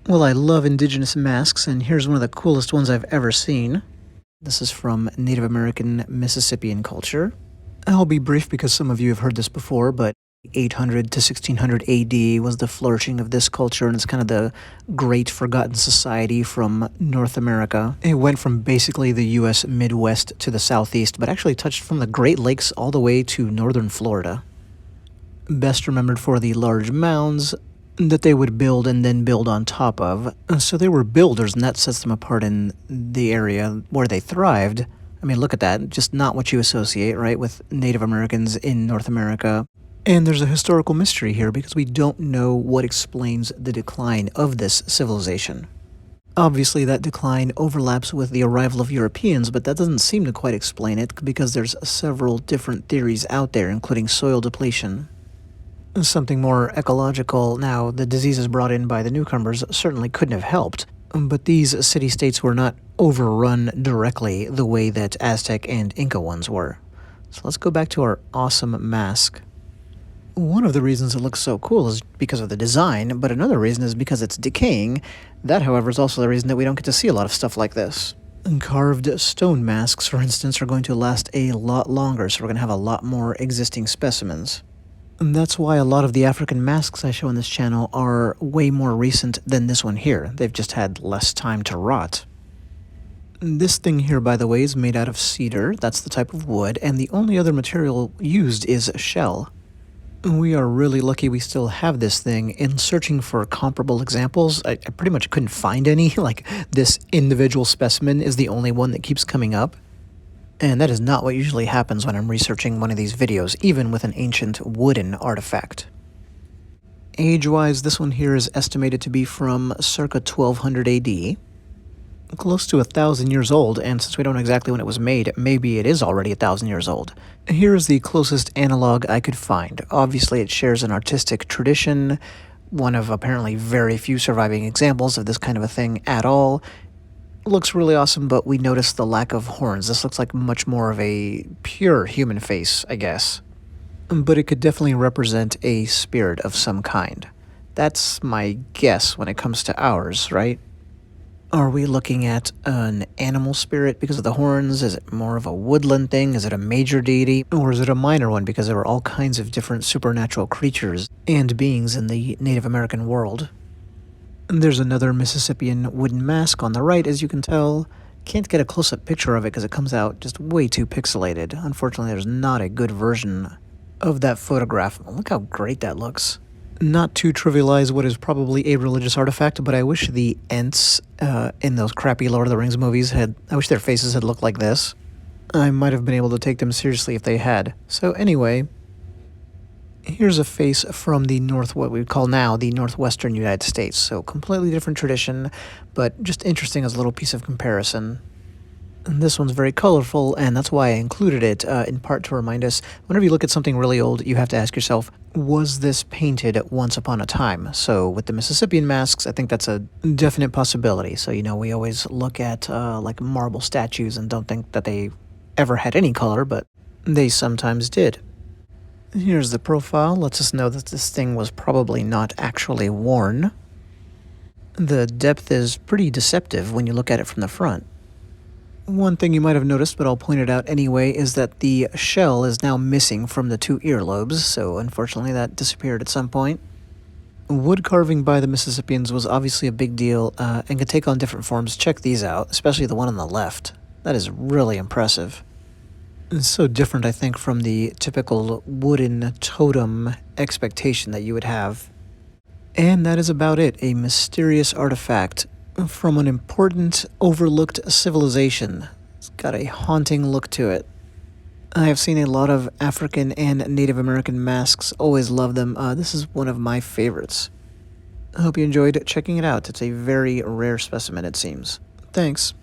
Well, I love indigenous masks, and here's one of the coolest ones I've ever seen. This is from Native American Mississippian culture. I'll be brief because some of you have heard this before, but 800 to 1600 AD was the flourishing of this culture, and it's kind of the great forgotten society from North America. It went from basically the US Midwest to the Southeast, but actually touched from the Great Lakes all the way to northern Florida. Best remembered for the large mounds that they would build and then build on top of. So they were builders, and that sets them apart in the area where they thrived. I mean, look at that. Just not what you associate, right, with Native Americans in North America. And there's a historical mystery here because we don't know what explains the decline of this civilization. Obviously, that decline overlaps with the arrival of Europeans, but that doesn't seem to quite explain it because there's several different theories out there, including soil depletion. Something more ecological. Now, the diseases brought in by the newcomers certainly couldn't have helped, but these city-states were not overrun directly the way that Aztec and Inca ones were. So let's go back to our awesome mask. One of the reasons it looks so cool is because of the design, but another reason is because it's decaying. That, however, is also the reason that we don't get to see a lot of stuff like this. Carved stone masks, for instance, are going to last a lot longer, so we're going to have a lot more existing specimens. And that's why a lot of the African masks I show on this channel are way more recent than this one here. They've just had less time to rot. This thing here, by the way, is made out of cedar. That's the type of wood, and the only other material used is shell. We are really lucky we still have this thing. In searching for comparable examples, I pretty much couldn't find any. Like, this individual specimen is the only one that keeps coming up. And that is not what usually happens when I'm researching one of these videos, even with an ancient wooden artifact. Age-wise, this one here is estimated to be from circa 1200 AD. Close to 1,000 years old, and since we don't know exactly when it was made, maybe it is already 1,000 years old. Here is the closest analog I could find. Obviously, it shares an artistic tradition, one of apparently very few surviving examples of this kind of a thing at all. Looks really awesome, but we notice the lack of horns. This looks like much more of a pure human face, I guess. But it could definitely represent a spirit of some kind. That's my guess when it comes to ours, right? Are we looking at an animal spirit because of the horns? Is it more of a woodland thing? Is it a major deity? Or is it a minor one because there were all kinds of different supernatural creatures and beings in the Native American world? There's another Mississippian wooden mask on the right, as you can tell. Can't get a close-up picture of it because it comes out just way too pixelated. Unfortunately, there's not a good version of that photograph. Look how great that looks. Not to trivialize what is probably a religious artifact, but I wish the Ents in those crappy Lord of the Rings movies I wish their faces had looked like this. I might have been able to take them seriously if they had. So anyway, here's a face from the what we call now the northwestern United States. So completely different tradition, but just interesting as a little piece of comparison. And this one's very colorful, and that's why I included it, in part to remind us, whenever you look at something really old, you have to ask yourself, was this painted once upon a time? So with the Mississippian masks, I think that's a definite possibility. So, you know, we always look at like marble statues and don't think that they ever had any color, but they sometimes did. Here's the profile. Lets us know that this thing was probably not actually worn. The depth is pretty deceptive when you look at it from the front. One thing you might have noticed, but I'll point it out anyway, is that the shell is now missing from the two earlobes, so unfortunately that disappeared at some point. Wood carving by the Mississippians was obviously a big deal, and could take on different forms. Check these out, especially the one on the left. That is really impressive. It's so different, I think, from the typical wooden totem expectation that you would have. And that is about it, a mysterious artifact from an important, overlooked civilization. It's got a haunting look to it. I have seen a lot of African and Native American masks, always love them. This is one of my favorites. I hope you enjoyed checking it out. It's a very rare specimen, it seems. Thanks.